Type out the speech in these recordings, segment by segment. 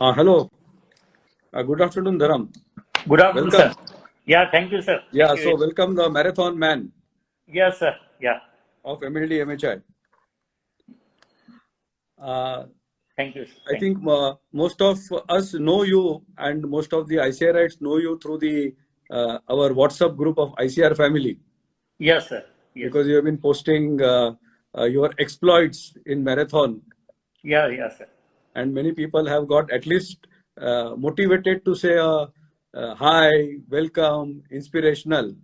Hello. Good afternoon, Dharam. Good afternoon, Welcome. sir. Yeah, thank you, sir. Yeah, Thank you. so welcome the marathon man Yes, sir. Yeah, of MLD MHI. Uh, thank you. I think most of us know you, and most of the ICRites know you through the our WhatsApp group of ICR family, Yes, sir. Yes. because you have been posting your exploits in marathon, Yeah, sir. and many people have got at least motivated to say hi, welcome, inspirational.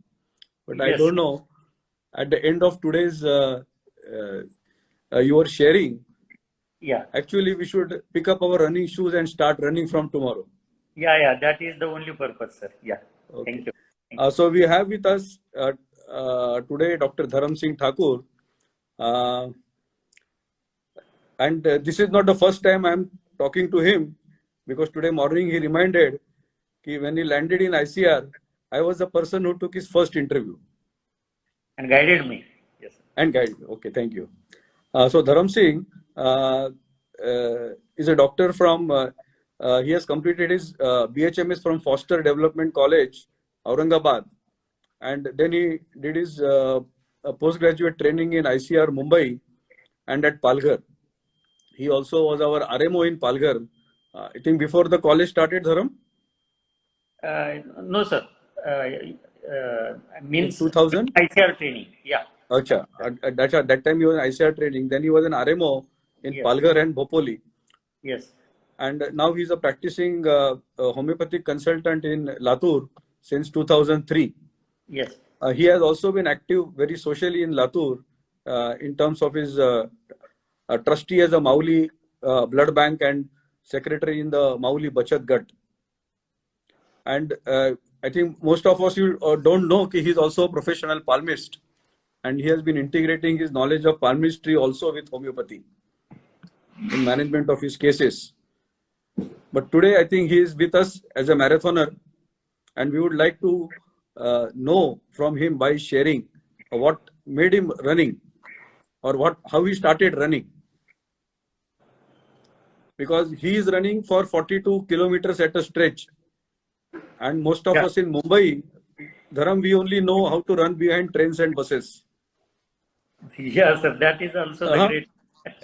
But I Yes. don't know. At the end of today's your sharing, Yeah. actually we should pick up our running shoes and start running from tomorrow. Yeah. That is the only purpose, sir. Yeah. Okay. Thank you. Thank you. So we have with us today Dr. Dharam Thakur, uh, and this is not the first time I am talking to him, because today morning he reminded that when he landed in ICR, I was the person who took his first interview. And guided me. Yes. Sir. And guide. Okay, thank you. So Dharam Singh is a doctor from. He has completed his BHMS from Foster Development College, Aurangabad, and then he did his postgraduate training in ICR Mumbai and at Palghar. He also was our RMO in Palghar. I think before the college started, Dharam. No, sir. In Means 2000. ICR training. Yeah. Acha. At that time he was in ICR training. Then he was an RMO in Yes. Palghar and Bhopoli. Yes. And now he's a practicing homeopathic consultant in Latur since 2003. Yes. He has also been active very socially in Latur in terms of his trustee as a Mauli blood bank and secretary in the Mauli Bachat Gat. And I think most of us don't know that he's also a professional palmist, and he has been integrating his knowledge of palmistry also with homeopathy in management of his cases. But today, I think he is with us as a marathoner, and we would like to know from him by sharing what made him running, or how he started running. Because he is running for 42 kilometers at a stretch, and most of Yeah. us in Mumbai, Dharam, we only know how to run behind trains and buses. Yeah, sir. That is also the great.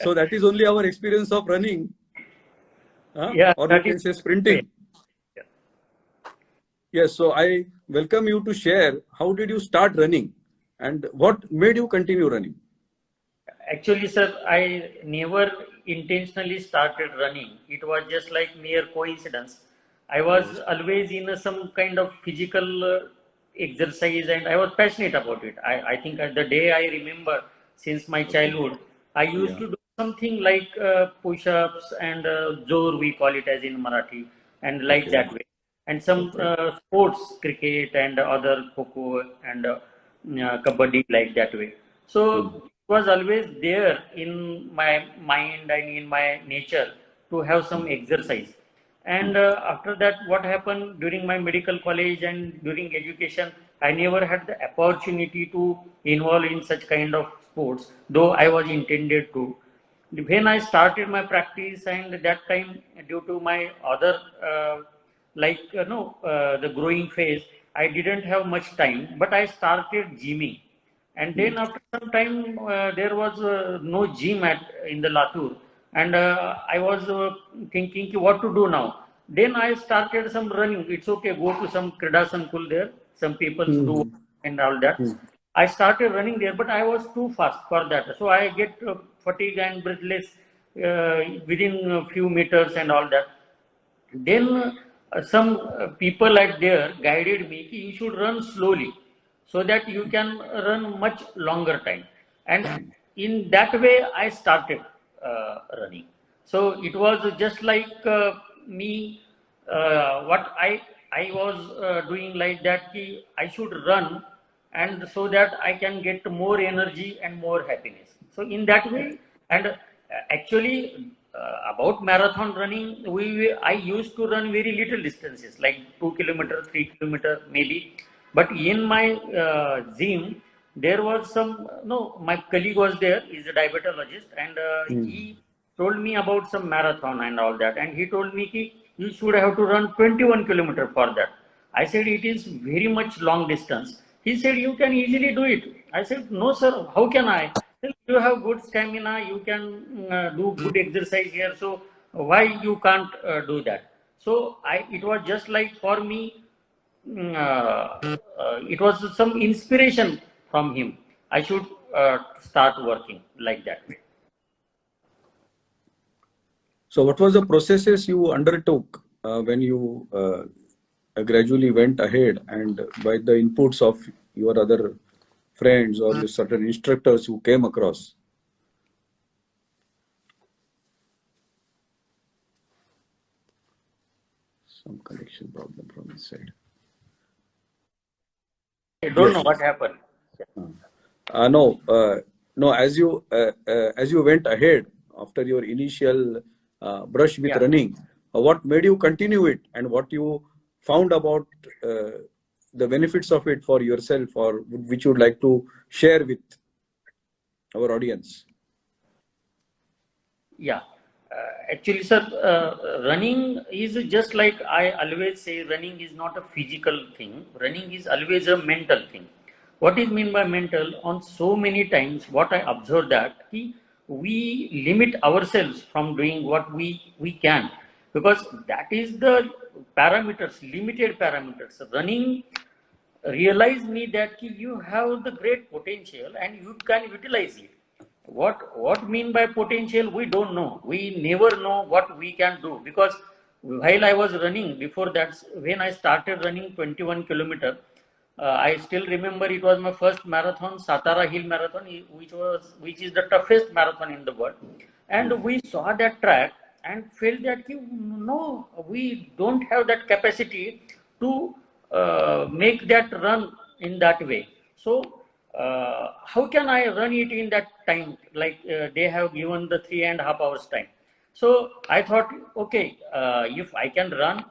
So that is only our experience of running, Yeah, or you that is can say great. sprinting. Yeah. Yes, so I welcome you to share how did you start running and what made you continue running. Actually, sir, I never intentionally started running. It was just like mere coincidence. I was always in some kind of physical exercise and I was passionate about it. I think the day I remember since my childhood, I used Yeah. to do something like push-ups and zor, we call it as in Marathi, and like Okay. that way. And some Okay. sports, cricket and other kho and kabaddi like that way. So was always there in my mind and in my nature to have some exercise. And after that, what happened during my medical college and during education, I never had the opportunity to involve in such kind of sports, though I was intended to. When I started my practice, and that time, due to my other, the growing phase, I didn't have much time, but I started gymming. And then after some time, there was no gym in the Latur, and I was thinking what to do now. Then I started some running. It's okay, go to some Krida Sankul there. Some people do and all that. I started running there, but I was too fast for that. So I get fatigue and breathless within a few meters and all that. Then some people at there guided me ki you should run slowly so that you can run much longer time. And in that way, I started running. So it was just like me, what I was doing like that. Ki I should run, and so that I can get more energy and more happiness. So in that way, and actually about marathon running, I used to run very little distances, like 2 kilometer, 3 kilometer maybe. But in my gym, there was some no, my colleague was there, he's a diabetologist, and he told me about some marathon and all that, and he told me ki you should have to run 21 kilometers for that. I said, it is very much long distance. He said, you can easily do it. I said, no, sir, how can I? Well, you have good stamina, you can do good exercise here, so why you can't do that? So it was just like for me, it was some inspiration from him. I should start working like that way. So what was the processes you undertook when you gradually went ahead and by the inputs of your other friends or your certain instructors who came across? Some connection problem from this side. I don't know Yes. what happened. No. As you went ahead after your initial brush with Yeah. running, what made you continue it, and what you found about the benefits of it for yourself, or which you would like to share with our audience? Yeah. Actually, sir, running is just like I always say, running is not a physical thing. Running is always a mental thing. What is mean by mental? On so many times, what I observe that we limit ourselves from doing what we can, because that is the parameters, limited parameters. Running realize me that you have the great potential and you can utilize it. What mean by potential, we don't know. We never know what we can do, because while I was running, before that, when I started running 21 kilometer, I still remember it was my first marathon, Satara Hill Marathon, which is the toughest marathon in the world. And we saw that track and felt that no, we don't have that capacity to make that run in that way. So how can I run it in that time? Like they have given the 3.5 hours time. So I thought, okay, if I can run,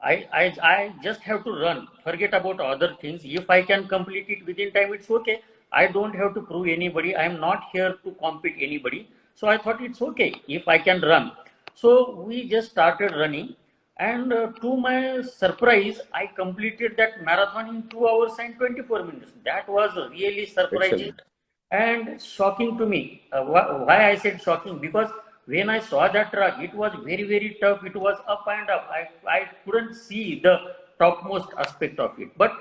I just have to run. Forget about other things. If I can complete it within time, it's okay. I don't have to prove anybody. I am not here to compete anybody. So I thought it's okay if I can run. So we just started running, and to my surprise, I completed that marathon in 2 hours and 24 minutes. That was really surprising Excellent. and shocking to me. Why I said shocking? Because when I saw that track, it was very, very tough. It was up and up. I couldn't see the topmost aspect of it. But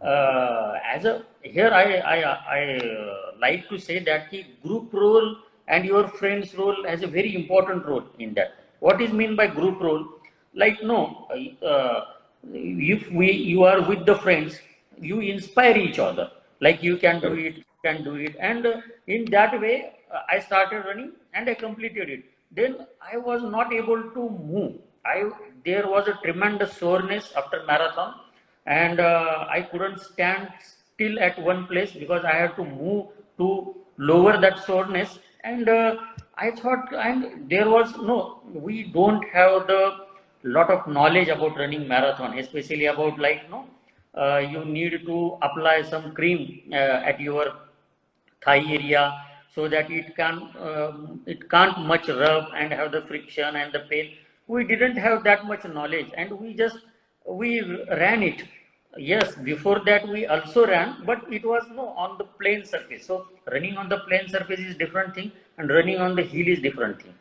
as a here, I like to say that the group role and your friend's role has a very important role in that. What is mean by group role? Like no, if you are with the friends, you inspire each other. Like you can do it, can do it, and in that way, I started running and I completed it. Then I was not able to move. There was a tremendous soreness after marathon, and I couldn't stand still at one place because I had to move to lower that soreness. And I thought, and there was no, we don't have the lot of knowledge about running marathon, especially about like no, you need to apply some cream at your thigh area so that it can't much rub and have the friction and the pain. We didn't have that much knowledge, and we ran it. Yes, before that we also ran, but it was no on the plain surface. So running on the plain surface is different thing, and running on the hill is different thing.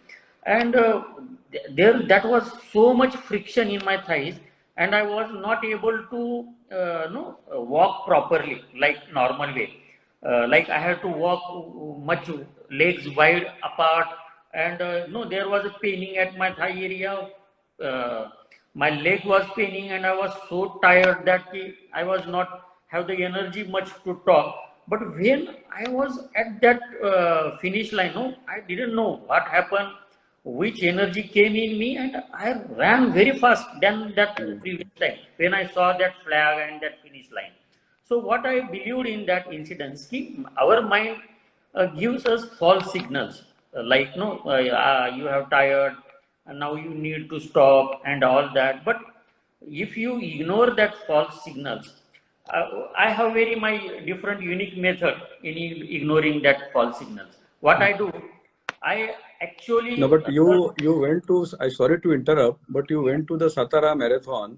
And there that was so much friction in my thighs, and I was not able to no walk properly like normal way. Like I had to walk much legs wide apart, and no, there was a paining at my thigh area. Uh, my leg was paining, and I was so tired that I was not have the energy much to talk. But when I was at that finish line, no, I didn't know what happened, which energy came in me, and I ran very fast than that previous time when I saw that flag and that finish line. So what I believed in that incident, our mind gives us false signals, like no, you have tired, and now you need to stop and all that. But if you ignore that false signals, I have very my different unique method in ignoring that false signals. What I do, I actually No, but you went to. I sorry to interrupt, but you went to the Satara marathon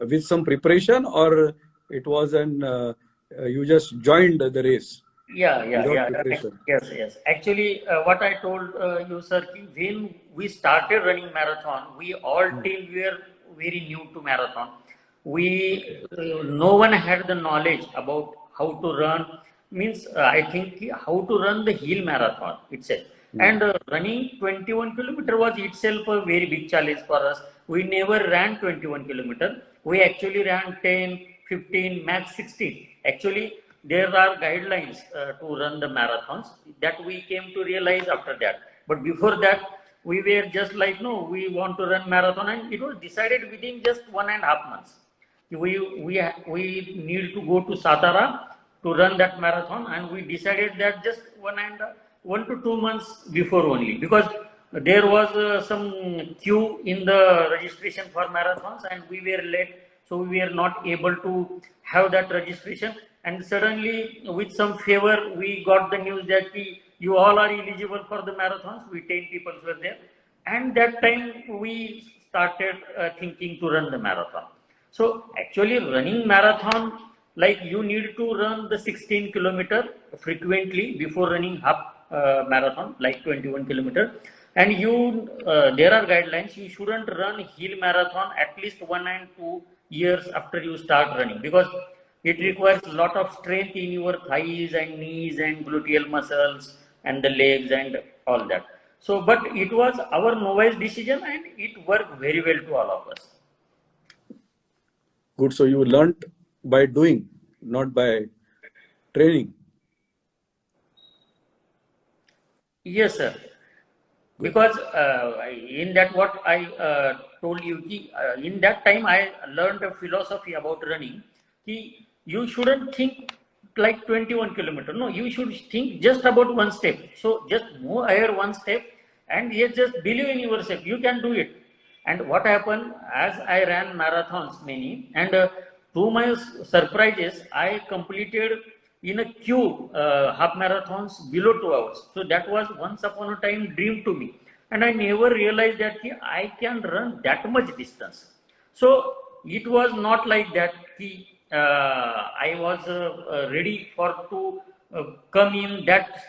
with some preparation, or it was an you just joined the race without yeah. preparation. Yes. Actually, what I told you, sir, when we started running marathon, we all team were very new to marathon. We no one had the knowledge about how to run. Means I think how to run the hill marathon itself. And running 21 kilometer was itself a very big challenge for us. We never ran 21 kilometer. We actually ran 10, 15, max 16. Actually, there are guidelines to run the marathons that we came to realize after that. But before that, we were just like, no, we want to run marathon, and it was decided within just 1.5 months. We need to go to Satara to run that marathon, and we decided that just 1 to 2 months before only, because there was some queue in the registration for marathons, and we were late, so we were not able to have that registration. And suddenly, with some favor, we got the news that you all are eligible for the marathons. We 10 people were there, and that time we started thinking to run the marathon. So actually running marathon, like you need to run the 16 kilometer frequently before running half marathon, like 21 kilometer. And you, there are guidelines, you shouldn't run hill marathon at least 1 and 2 years after you start running, because it requires a lot of strength in your thighs and knees and gluteal muscles and the legs and all that. So, but it was our novice decision, and it worked very well to all of us. Good. So you learnt by doing, not by training. Yes, sir. Because in that what I told you, in that time I learned a philosophy about running. You shouldn't think like 21 kilometer. No, you should think just about one step. So just move ahead one step, and yes, just believe in yourself. You can do it. And what happened, as I ran marathons many, and to my surprises, I completed in a queue half marathons below 2 hours. So that was once upon a time dream to me, and I never realized that I can run that much distance. So it was not like that. I was ready for to come in that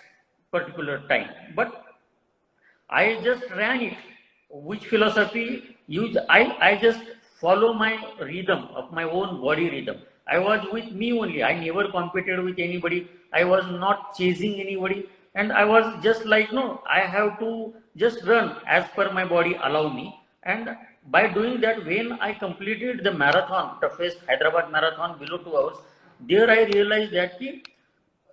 particular time, but I just ran it. Which philosophy use? I just follow my rhythm of my own body rhythm. I was with me only. I never competed with anybody. I was not chasing anybody. And I was just like, no, I have to just run as per my body allow me. And by doing that, when I completed the marathon, the first Hyderabad marathon below 2 hours, there I realized that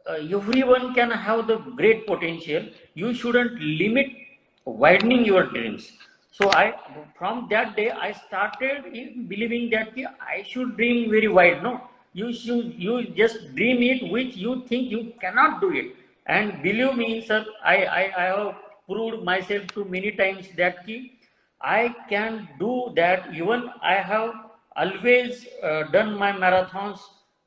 everyone can have the great potential. You shouldn't limit widening your dreams. So from that day, I started believing that I should dream very wide. No, you just dream it which you think you cannot do it. And believe me, sir, I have proved myself to many times that I can do that. Even I have always done my marathons,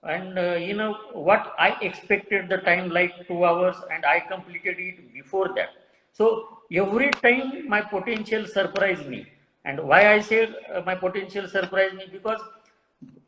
and you know what, I expected the time like 2 hours, and I completed it before that. So every time my potential surprised me. And why I said my potential surprised me, because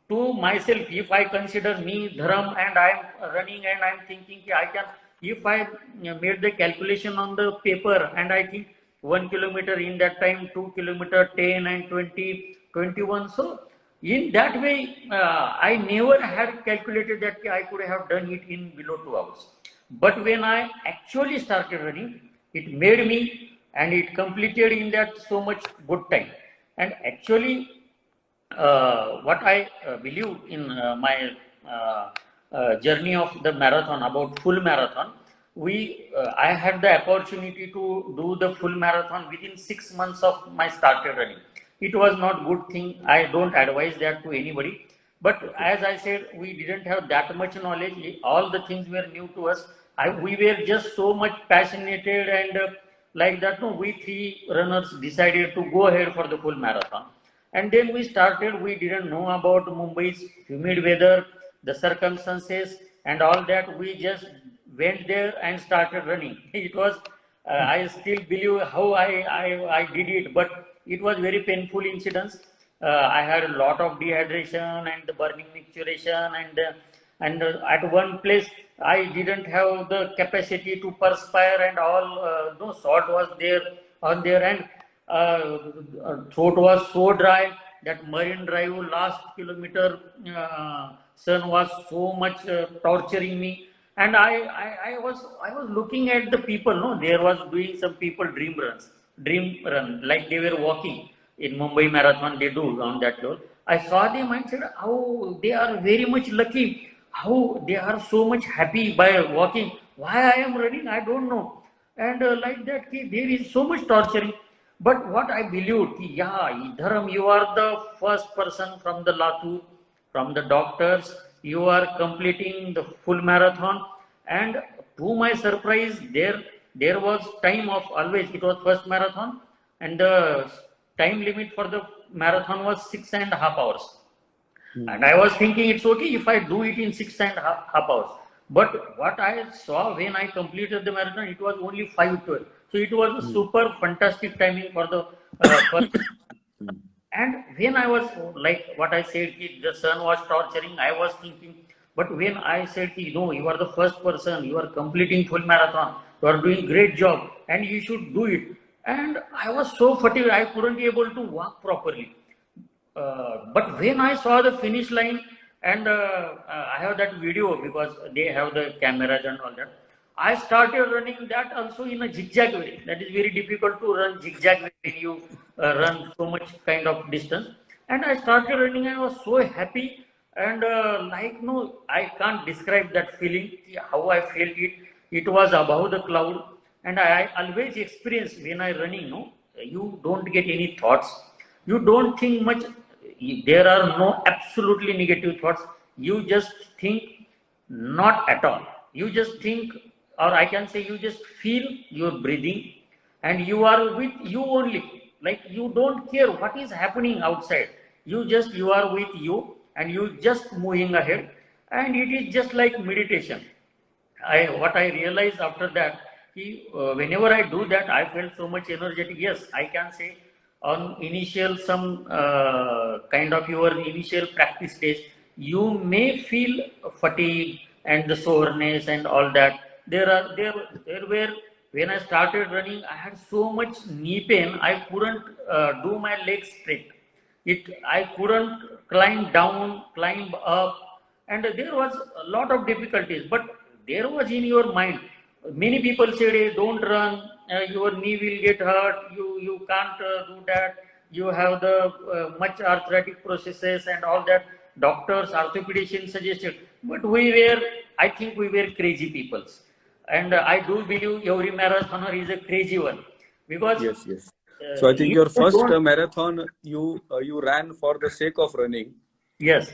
to myself, if I consider me Dharam and I am running and I am thinking I can, if I made the calculation on the paper and I think 1 kilometer in that time, 2 kilometer, 10 and 20, 21. So in that way, I never had calculated that I could have done it in below 2 hours. But when I actually started running, it made me, and it completed in that so much good time. And actually, what I believe in my journey of the marathon, about full marathon, I had the opportunity to do the full marathon within 6 months of my started running. It was not good thing. I don't advise that to anybody. But as I said, we didn't have that much knowledge. All the things were new to us. We were just so much passionate, and like that. No, we three runners decided to go ahead for the full marathon. And then we started. We didn't know about Mumbai's humid weather, the circumstances, and all that. We just went there and started running. It was I still believe how I did it, but it was very painful incidents. I had a lot of dehydration and the burning micturition, and at one place I didn't have the capacity to perspire, and all no salt was there on there, and throat was so dry that Marine Drive last kilometer sun was so much torturing me. And I was looking at the people. No, there was doing some people dream run, like they were walking in Mumbai Marathon. They do on that level. I saw them and said, how they are very much lucky. How they are so much happy by walking. Why I am running, I don't know. And like that, there is so much torturing. But what I believed, yeah, Dharam, you are the first person from the Latu, from the doctors, you are completing the full marathon. And to my surprise, there was time of always, it was first marathon, and the time limit for the marathon was 6.5 hours. And I was thinking it's okay if I do it in 6.5 hours. But what I saw when I completed the marathon, it was only 5:12. So it was a super fantastic timing for the first. And when I was like what I said, the sun was torturing, I was thinking, but when I said, no, you are the first person, you are completing full marathon, you are doing great job, and you should do it. And I was so fatigued, I couldn't be able to walk properly. But when I saw the finish line, and I have that video because they have the cameras and all that, I started running that also in a zigzag way. That is very difficult to run zigzag way when you run so much kind of distance. And I started running and I was so happy. And like, no, I can't describe that feeling, how I felt it. It was above the cloud. And I always experience when I running, no, you don't get any thoughts. You don't think much. There are no absolutely negative thoughts. You just think not at all. You just think, or I can say you just feel your breathing, and you are with you only. Like you don't care what is happening outside. You are with you, and you just moving ahead, and it is just like meditation. What I realized after that, whenever I do that, I felt so much energetic. Yes, I can say on initial some kind of your initial practice days, you may feel fatigue and the soreness and all that. There were when I started running, I had so much knee pain. I couldn't do my legs straight. I couldn't climb down, climb up, and there was a lot of difficulties. But there was in your mind. Many people said, hey, don't run, your knee will get hurt, you can't do that, you have the much arthritic processes and all that. Doctors, orthopedicians suggested, but I think we were crazy people. And I do believe every marathoner is a crazy one. Because yes. So I think your first marathon, you ran for the sake of running. Yes.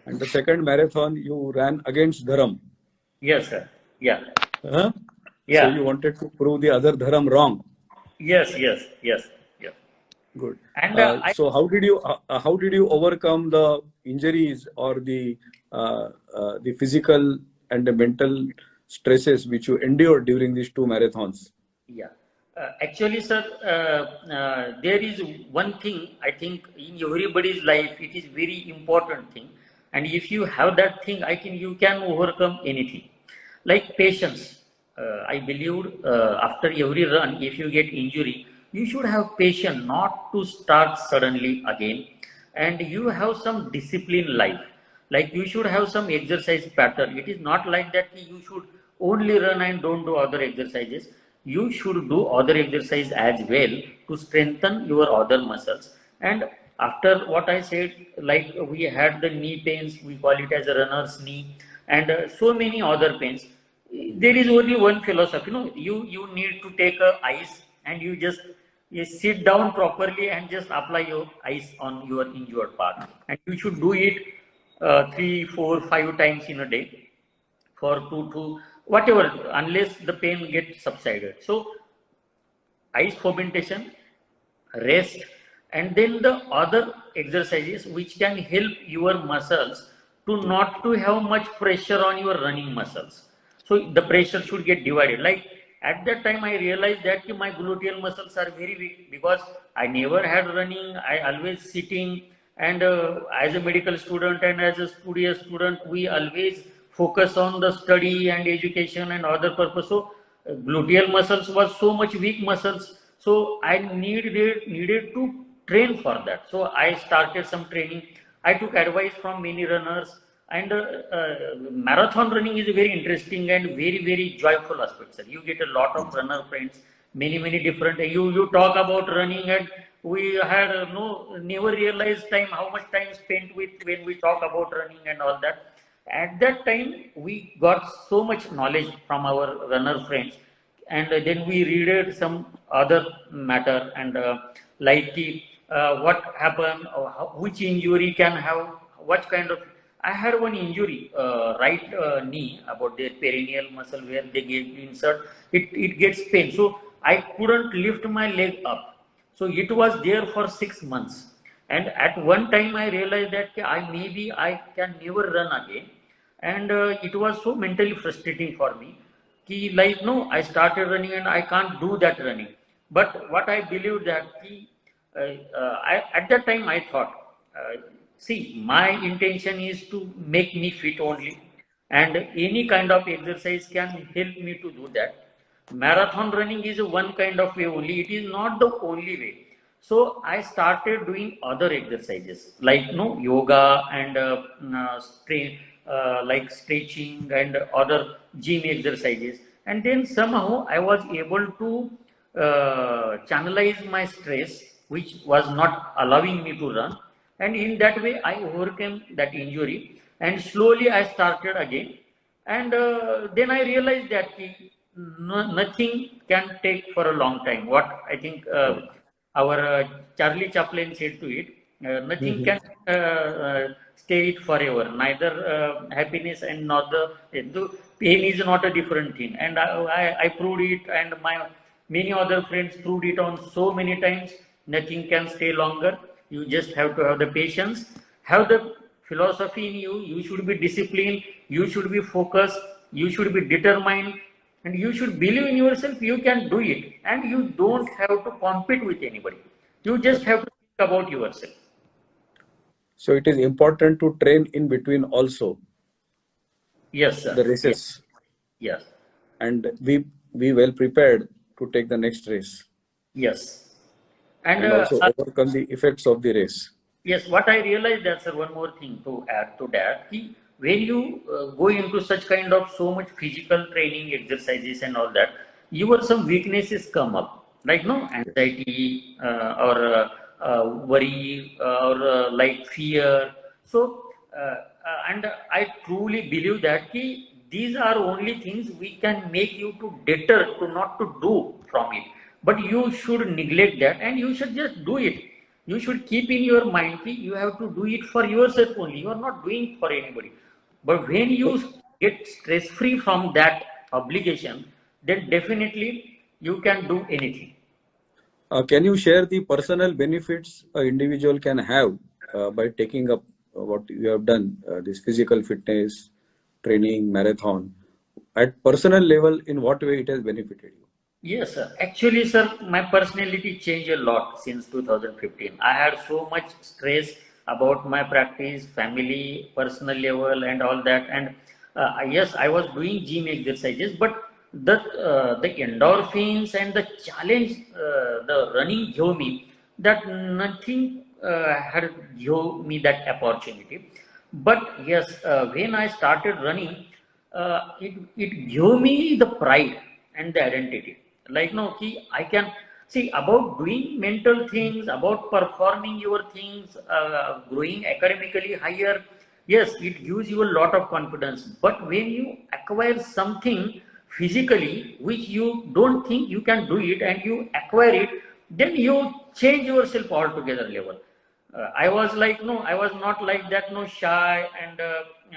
And the second marathon, you ran against Dharam. Yes, sir. Yeah. Huh? Yeah. So you wanted to prove the other Dharam wrong. Yes. Good. And so how did you overcome the injuries or the physical and the mental stresses which you endured during these two marathons? Yeah. Actually, sir, there is one thing I think in everybody's life, it is very important thing. And if you have that thing, you can overcome anything. Like patience. I believe after every run, if you get injury, you should have patience not to start suddenly again. And you have some discipline life. Like you should have some exercise pattern. It is not like that you should only run and don't do other exercises. You should do other exercise as well to strengthen your other muscles. And after what I said, like we had the knee pains, we call it as a runner's knee, and so many other pains. There is only one philosophy, you need to take ice and you sit down properly and just apply your ice on your injured part. And you should do it 3, 4, 5 times in a day for 2 to whatever, unless the pain gets subsided. So ice fermentation, rest, and then the other exercises which can help your muscles to not to have much pressure on your running muscles. So the pressure should get divided. Like At that time, I realized that my gluteal muscles are very weak because I never had running. I always sitting, and as a medical student and as a studious student, we always focus on the study and education and other purpose. So gluteal muscles was so much weak muscles. So I needed to train for that. So I started some training. I took advice from many runners, and marathon running is a very interesting and very joyful aspect, sir. You get a lot of runner friends, many different. You talk about running, and we had no never realized time how much time spent with when we talk about running and all that. At that time, we got so much knowledge from our runner friends, and then we read some other matter, and like what happened, or which injury can have what kind of. I had one injury, right knee, about the perineal muscle where they gave insert. It gets pain, so I couldn't lift my leg up. So it was there for 6 months, and at one time I realized that maybe I can never run again, and it was so mentally frustrating for me. Like no, I started running and I can't do that running. But what I believe that at that time I thought, see, my intention is to make me fit only, and any kind of exercise can help me to do that. Marathon running is one kind of way only, it is not the only way. So I started doing other exercises like no yoga and like stretching and other gym exercises, and then somehow I was able to channelize my stress, which was not allowing me to run, and in that way I overcame that injury, and slowly I started again. And then I realized that nothing can take for a long time. What I think our Charlie Chaplin said to it, nothing can stay it forever. Neither happiness and not the pain is not a different thing. And I proved it, and my many other friends proved it on so many times. Nothing can stay longer. You just have to have the patience, have the philosophy in you. You should be disciplined. You should be focused. You should be determined, and you should believe in yourself. You can do it, and you don't have to compete with anybody. You just have to think about yourself. So it is important to train in between also. Yes, sir. The races. Yes. And be well prepared to take the next race. Yes. And also overcome the effects of the race. Yes, what I realized, that's one more thing to add to that. When you go into such kind of so much physical training exercises and all that, your some weaknesses come up, like no anxiety or worry or like fear. So, and I truly believe that these are only things we can make you to deter to not to do from it. But you should neglect that, and you should just do it. You should keep in your mind you have to do it for yourself only. You are not doing for anybody. But when you get stress free from that obligation, then definitely you can do anything. Can you share the personal benefits an individual can have by taking up what you have done, this physical fitness, training, marathon? At personal level, in what way it has benefited you? Yes, sir. Actually, sir, my personality changed a lot since 2015. I had so much stress about my practice, family, personal level, and all that. And yes, I was doing gym exercises, but the endorphins and the challenge, the running gave me that nothing had gave me that opportunity. But yes, when I started running, it gave me the pride and the identity. Like no, I can see about doing mental things, about performing your things, growing academically higher. Yes, it gives you a lot of confidence. But when you acquire something physically which you don't think you can do it, and you acquire it, then you change yourself altogether level. I was like no, I was not like that, no, shy, and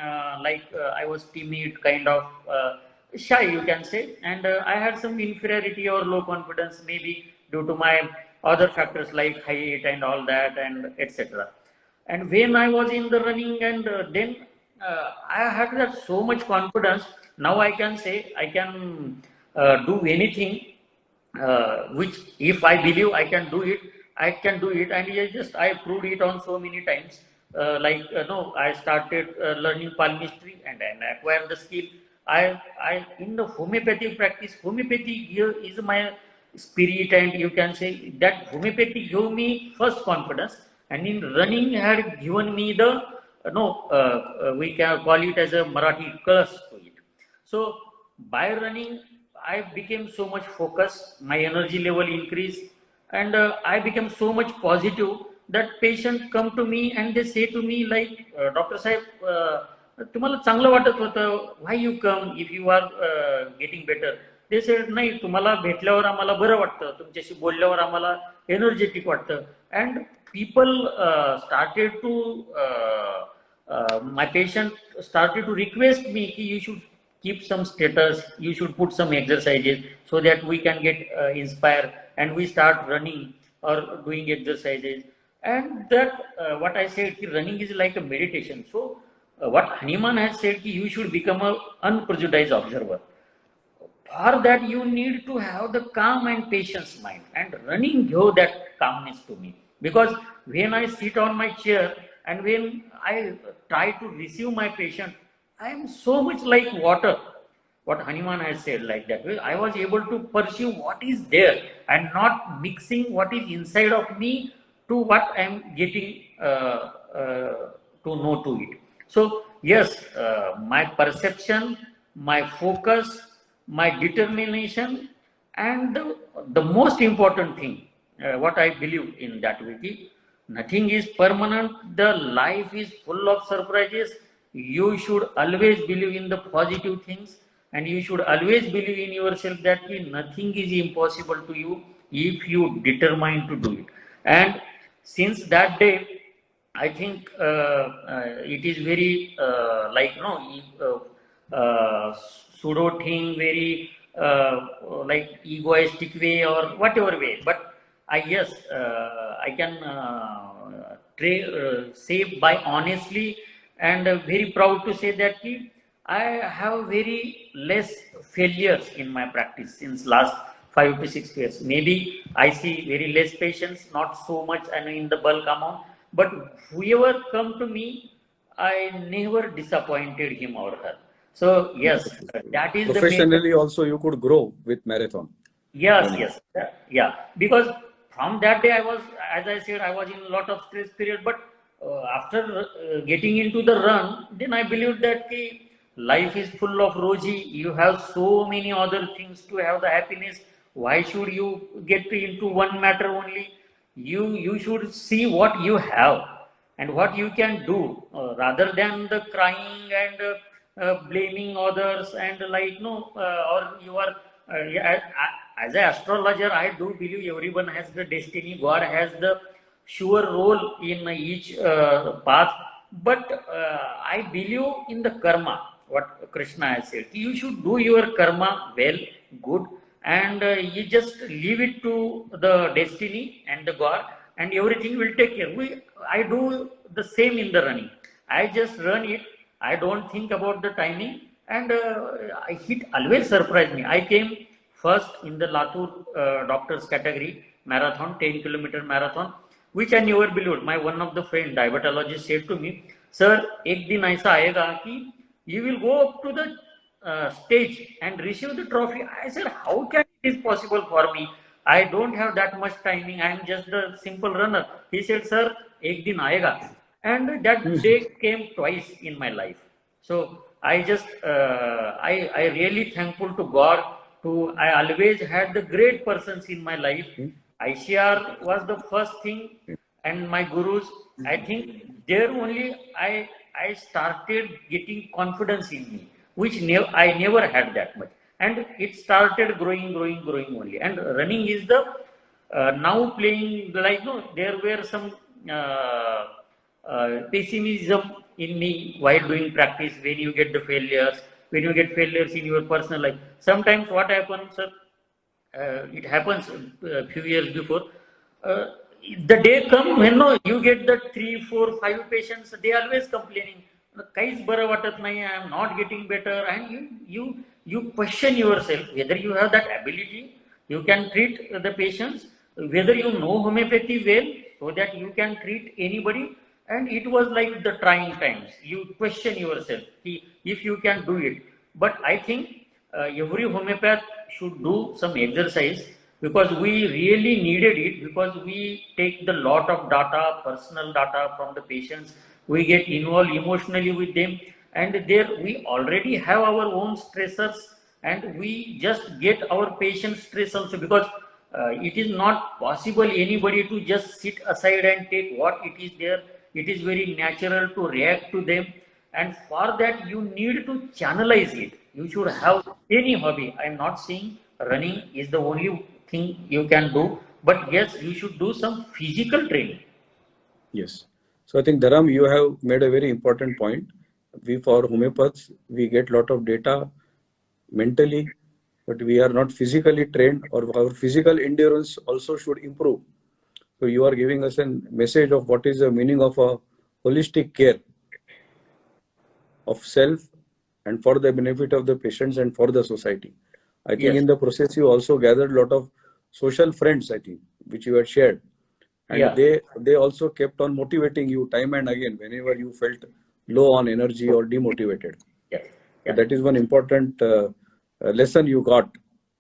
I was timid kind of. Shy, you can say, and I had some inferiority or low confidence, maybe due to my other factors like height and all that, and etc. And when I was in the running, and then I had that so much confidence. Now I can say I can do anything which if I believe I can do it, I can do it, and I proved it on so many times. No, I started learning palmistry and I acquired the skill. I in the homeopathic practice, homeopathy here is my spirit, and you can say that homeopathy gave me first confidence, and in running had given me the we can call it as a Marathi curse to it. So by running, I became so much focused, my energy level increased, and I became so much positive that patients come to me and they say to me like, Dr. Saib, तुम्हाला चांगलं वाटत होतं, why you come if you are getting better? They said, नाही, तुम्हाला भेटल्यावर आम्हाला बरं वाटतं, तुमच्याशी बोलल्यावर आम्हाला एनर्जेटिक वाटतं. And people started to, my patient started to request me, you should keep some status, you should put some exercises so that we can get inspired, and we start running or doing exercises. And that what I said, running is like a meditation. So what Hanuman has said, you should become an unprejudiced observer. For that you need to have the calm and patience mind, and running gave that calmness to me. Because when I sit on my chair and when I try to receive my patient, I am so much like water. What Hanuman has said like that. I was able to perceive what is there and not mixing what is inside of me to what I am getting to know to it. So yes, my perception, my focus, my determination, and the most important thing, what I believe in that Vicky, nothing is permanent. The life is full of surprises. You should always believe in the positive things, and you should always believe in yourself that nothing is impossible to you if you determine to do it. And since that day, I think it is very pseudo thing, very like egoistic way or whatever way. But I can say by honestly and very proud to say that I have very less failures in my practice since last 5 to 6 years. Maybe I see very less patients, not so much and in the bulk amount, but whoever come to me, I never disappointed him or her. So yes, that is professionally the also you could grow with marathon. Yes, yeah. Because from that day I was, as I said, I was in a lot of stress period. But after getting into the run, then I believed that life is full of rosy. You have so many other things to have the happiness. Why should you get into one matter only? You should see what you have and what you can do rather than the crying and blaming others and or you are as an astrologer. I do believe everyone has the destiny. God has the sure role in each path, but I believe in the karma. What Krishna has said, you should do your karma well, good, and you just leave it to the destiny and the God, and everything will take care. I do the same in the running. I just run it. I don't think about the timing, and it always surprised me. I came first in the Latur doctors category marathon, 10-kilometer marathon, which I never believed. My one of the friend diabetologist said to me, "Sir, ek din aisa aayega ki you will go up to the stage and receive the trophy." I said, "How can it is possible for me? I don't have that much timing. I am just a simple runner." He said, "Sir, ek din aayega." And that day came twice in my life. So I just, I really thankful to God. I always had the great persons in my life. ICR was the first thing, and my gurus. I think there only I started getting confidence in me, which I never had that much, and it started growing only. And running is the now playing like there were some pessimism in me while doing practice. When you get the failures, when you get failures in your personal life, sometimes what happens, sir, it happens a few years before. The day come when you get the 3, 4, 5 patients, they always complaining, काहीच बरं वाटत नाही, I am not getting better, and you you question yourself whether you have that ability, you can treat the patients, whether you know homeopathy well, so that you can treat anybody. And it was like the trying times. You question yourself if you can do it. But I think every homeopath should do some exercise, because we really needed it, because we take the lot of data, personal data from the patients, we get involved emotionally with them, and there we already have our own stressors, and we just get our patient stress also, because it is not possible anybody to just sit aside and take what it is there. It is very natural to react to them, and for that you need to channelize it. You should have any hobby. I am not saying running is the only thing you can do, but yes, you should do some physical training. Yes. So I think, Dharam, you have made a very important point. We, for homeopaths, we get lot of data mentally, but we are not physically trained, or our physical endurance also should improve. So you are giving us a message of what is the meaning of a holistic care of self, and for the benefit of the patients and for the society. I think Yes. in the process you also gathered a lot of social friends, I think, which you had shared. And Yeah. they also kept on motivating you time and again whenever you felt low on energy or demotivated. Yes. So Yeah. that is one important lesson you got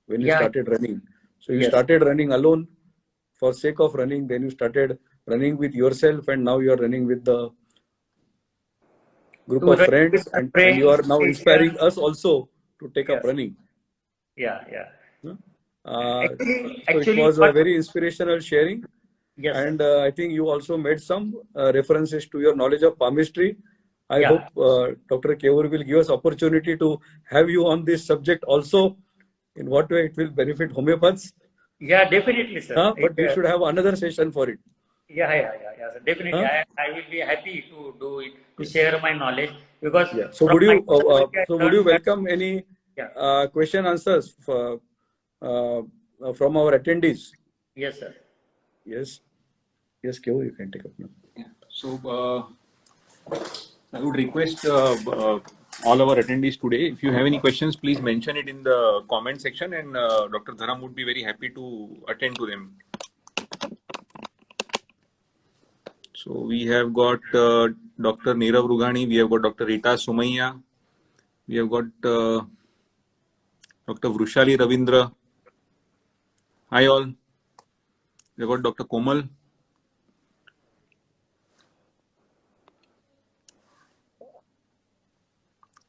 when you Yeah. started running. So you Yes. started running alone for sake of running, then you started running with yourself, and now you are running with the group To of run with friends, the and you friends, are now inspiring patients. us also to take up Yes. running. Yeah. Yeah. Uh, so it Actually, was a what? very inspirational sharing. Yes, sir. And I think you also made some references to your knowledge of palmistry. I Yeah. hope Dr. Kevur will give us opportunity to have you on this subject also. In what way it will benefit homeopaths? Yeah, definitely, sir. But we should have another session for it. Yeah. So definitely, Huh? I will be happy to do it, to Yes. share my knowledge, because Yeah. from my knowledge I Would you learned that. welcome any Yeah. question answers from our attendees? Yes, sir. Yes. Yes, Kevur, you can take up now. Yeah. So I would request all our attendees today, if you have any questions, please mention it in the comment section, and Dr. Dharam would be very happy to attend to them. So we have got Dr. Nirav Rugani, we have got Dr. Rita Sumaiya, we have got Dr. Vrushali Ravindra. Hi all. We have got Dr. Komal.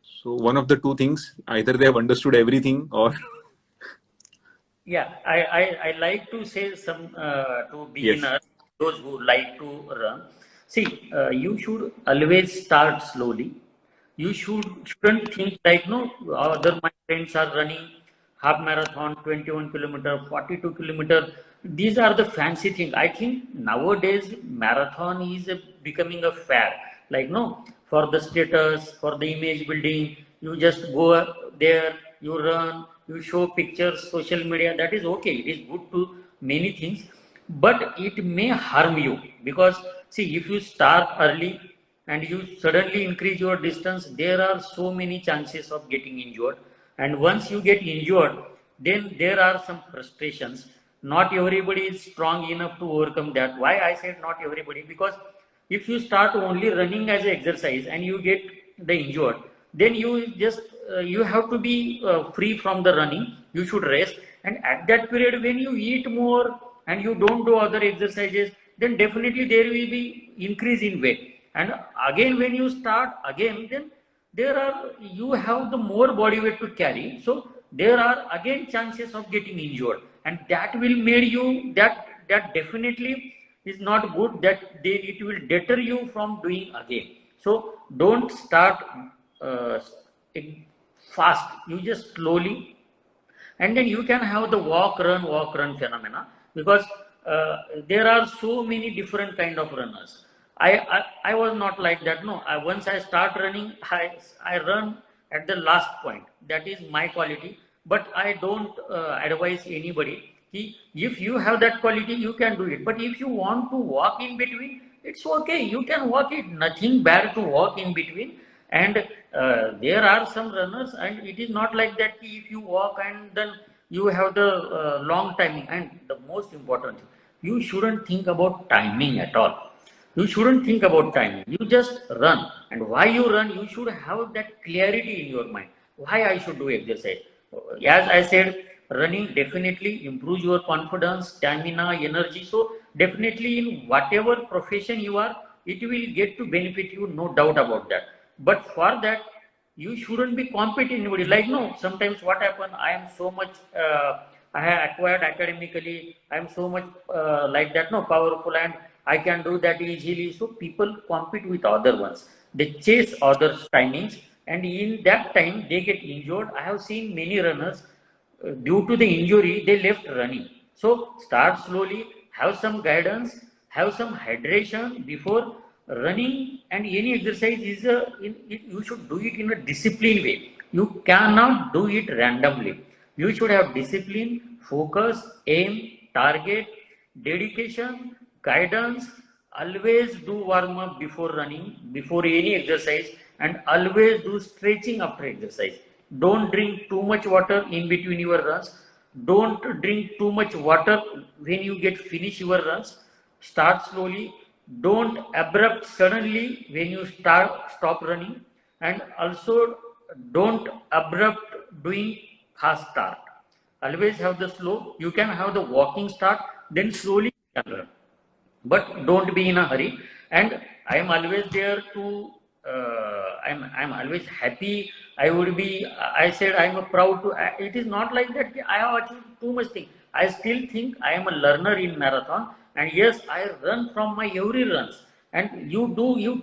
So one of the two things, either they have understood everything, or Yeah, I like to say some to yes, beginners, those who like to run. See, you should always start slowly. You shouldn't think like, no, other my friends are running half marathon, 21 kilometer, 42 kilometer. These are the fancy things. I think nowadays marathon is becoming a fad. Like, no, for the status, for the image building, you just go up there, you run, you show pictures, social media. That is okay. It is good to many things, but it may harm you, because see, if you start early and you suddenly increase your distance, there are so many chances of getting injured. And once you get injured, then there are some frustrations. Not everybody is strong enough to overcome that. Why I said not everybody? Because if you start only running as an exercise and you get the injured, then you just you have to be free from the running. You should rest, and at that period when you eat more and you don't do other exercises, then definitely there will be increase in weight. And again when you start again, then there are, you have the more body weight to carry, so there are again chances of getting injured, and that will make you, that definitely is not good, that they, it will deter you from doing again. So don't start uh, fast, you just slowly, and then you can have the walk run phenomena, because there are so many different kind of runners. I was not like that. No, once I start running, I run at the last point. That is my quality. But I don't advise anybody. If you have that quality, you can do it. But if you want to walk in between, it's okay. You can walk it. Nothing bad to walk in between. And there are some runners, and it is not like that if you walk and then you have the long timing. And the most important thing, you shouldn't think about timing at all. You shouldn't think about timing. You just run. And why you run, you should have that clarity in your mind. Why I should do exercise? As I said, running definitely improves your confidence, stamina, energy. So definitely in whatever profession you are, it will get to benefit you, no doubt about that. But for that, you shouldn't be competing anybody. Like, no, sometimes what happen, I am so much, I have acquired academically, I am so much like that, no, powerful, and I can do that easily. So people compete with other ones. They chase others' timings, and in that time they get injured. I have seen many runners, due to the injury, they left running. So start slowly, have some guidance, have some hydration before running. And any exercise is you should do it in a disciplined way. You cannot do it randomly. You should have discipline, focus, aim, target, dedication, guidance. Always do warm up before running, before any exercise, and always do stretching after exercise. Don't drink too much water in between your runs. Don't drink too much water when you get finish your runs. Start slowly. Don't abrupt suddenly when you stop running, and also don't abrupt doing fast start. Always have the slow. You can have the walking start, then slowly you can run, but don't be in a hurry. And I am always there to I'm always happy. I would be, I said I'm a proud to, it is not like that I have achieved too much thing. I still think I am a learner in marathon, and yes, I run from my every runs. And you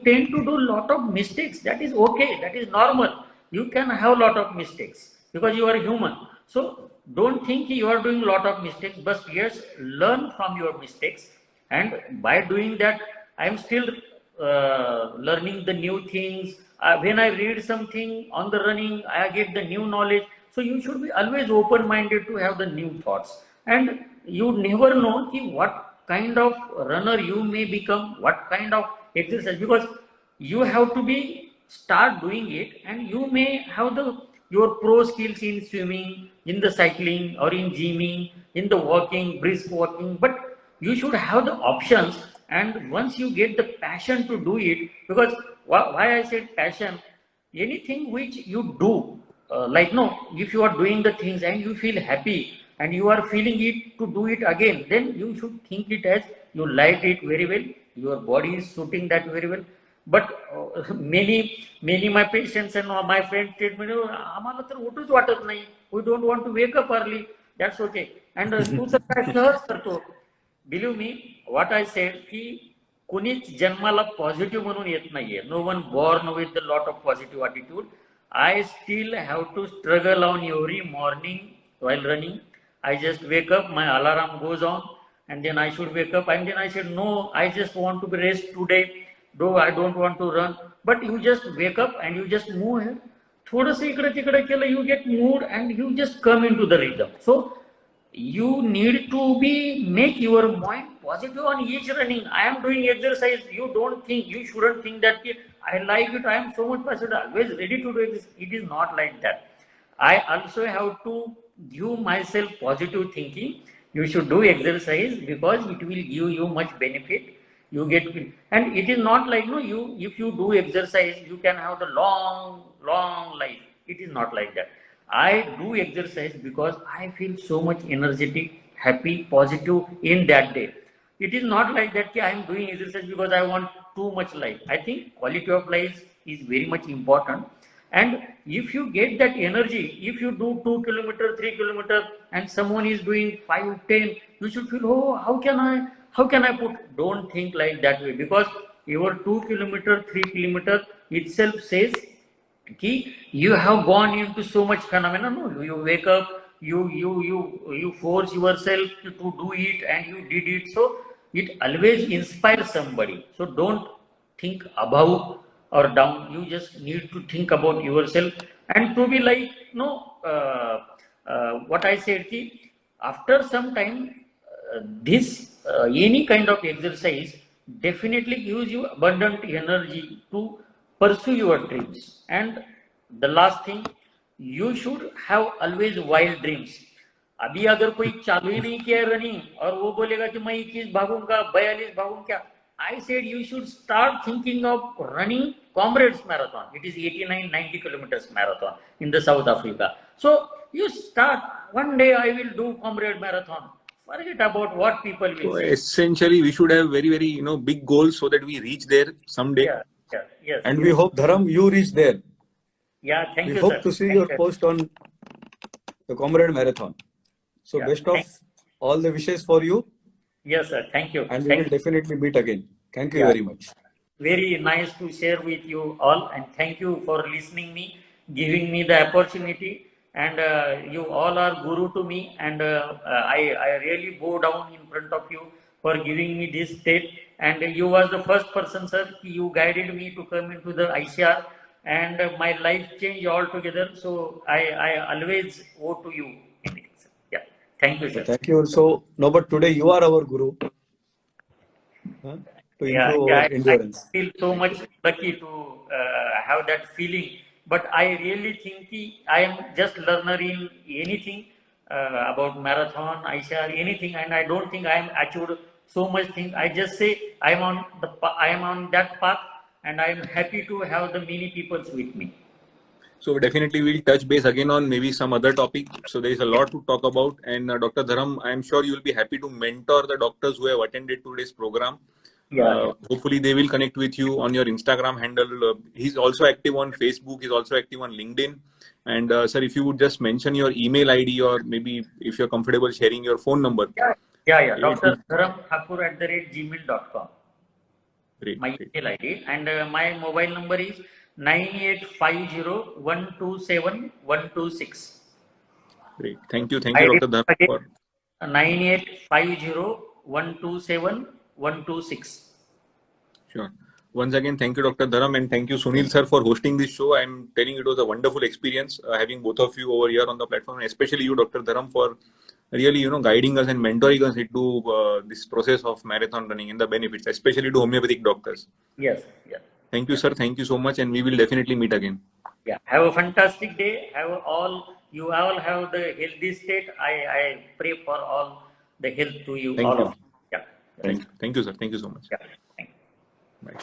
tend to do lot of mistakes. That is okay, that is normal. You can have lot of mistakes because you are human. So don't think you are doing lot of mistakes, but yes, learn from your mistakes. And by doing that, I am still learning the new things. When I read something on the running, I get the new knowledge. So you should be always open-minded to have the new thoughts. And you never know what kind of runner you may become, what kind of exercise, because you have to be start doing it, and you may have your pro skills in swimming, in the cycling, or in gymming, in the walking, brisk walking, but you should have the options. And once you get the passion to do it, because why I said passion, anything which you do, like no, if you are doing the things and you feel happy and you are feeling it to do it again, then you should think it as you like it very well, your body is suiting that very well. But many my patients and my friends said, "आम्हाला तर उठूच वाटत नाही. We don't want to wake up early." That's okay. And तू तर काय सहज करतो. Believe me, what I said, की कुणीच जन्माला पॉझिटिव्ह म्हणून येत नाहीये. No one born with a lot of positive attitude. I still have to struggle on every morning while running. I just wake up, my alarm goes on, and then I should wake up, and then I said, no, I just want to rest today, though I don't want to run. But you just wake up and you just move ahead. थोडंसं इकडे तिकडे केलं, you get moved and you just come into the rhythm. So you need to make your mind positive on each running. I am doing exercise. You shouldn't think that I like it, I am so much positive, always ready to do this. It is not like that. I also have to give myself positive thinking. You should do exercise because it will give you much benefit. You get, and it is not like if you do exercise you can have the long life. It is not like that. I do exercise because I feel so much energetic, happy, positive in that day. It is not like that I am doing exercise because I want too much life. I think quality of life is very much important. And if you get that energy, if you do 2 kilometers, 3 kilometers, and someone is doing 5, 10, you should feel, oh, how can I put? Don't think like that way, because your 2 kilometers, 3 kilometers itself says कि you have gone into so much phenomena. No, you wake up, you force yourself to do it, and you did it. So it always inspires somebody. So don't think above or down. You just need to think about yourself and to be like, what I said, after some time, any kind of exercise definitely gives you abundant energy to pursue your dreams. And the last thing, you should have always wild dreams. अभी अगर कोई चालू ही नहीं किया running और वो बोलेगा कि मैं 21 भागूंगा 42 भागूंगा, I said you should start thinking of running Comrades Marathon. It is 89-90 kilometers marathon in the South Africa. So you start, one day I will do Comrade Marathon. Forget about what people will So say. essentially, we should have very, very, big goals so that we reach there someday. Yes. And we hope, Dharam, you reach there. Yeah, thank We you, hope sir. to see Thank your you. post on the Comrade Marathon. So Yeah, best of all the wishes for you, Yes, sir. Thank you. and we Thank will definitely meet again. Thank you Yeah. very much. Very nice to share with you all, and thank you for listening me, giving me the opportunity, and you all are guru to me, and I really bow down in front of you for giving me this state, and you was the first person, sir. You guided me to come into the ICR, and my life changed altogether. So I always owe to you. Yeah, thank you, sir. Thank you. So, no, but today you are our guru, huh, to improve our I endurance. feel so much lucky to have that feeling. But I really think I am just learner in anything about marathon, Aisha, anything, and I don't think I am achieved so much thing. I just say I am on that path, and I am happy to have the many peoples with me. So definitely we'll touch base again on maybe some other topic. So there is a lot to talk about. And Dr. Dharam, I am sure you will be happy to mentor the doctors who have attended today's program. Hopefully they will connect with you on your Instagram handle. He's also active on Facebook. He's also active on LinkedIn. And sir, if you would just mention your email ID, or maybe if you're comfortable sharing your phone number. Yeah. Dr. Dharam Thakur @gmail.com. Great. My email ID, and my mobile number is 9850127126. Great. Thank you, Dr. Dharam. 9850127126. Sure. Once again, thank you, Dr. Dharam, and thank you, Sunil sir, for hosting this show. I'm telling you, it was a wonderful experience having both of you over here on the platform, and especially you, Dr. Dharam, for really, guiding us and mentoring us into this process of marathon running and the benefits, especially to homeopathic doctors. Yes. Thank you, sir. Thank you so much, and we will definitely meet again. Yeah. Have a fantastic day. You all have the healthy state. I pray for all the health to you. Thank all you. of you. Yeah. Thank you, sir. Thank you so much. Yeah. Thank you. Bye.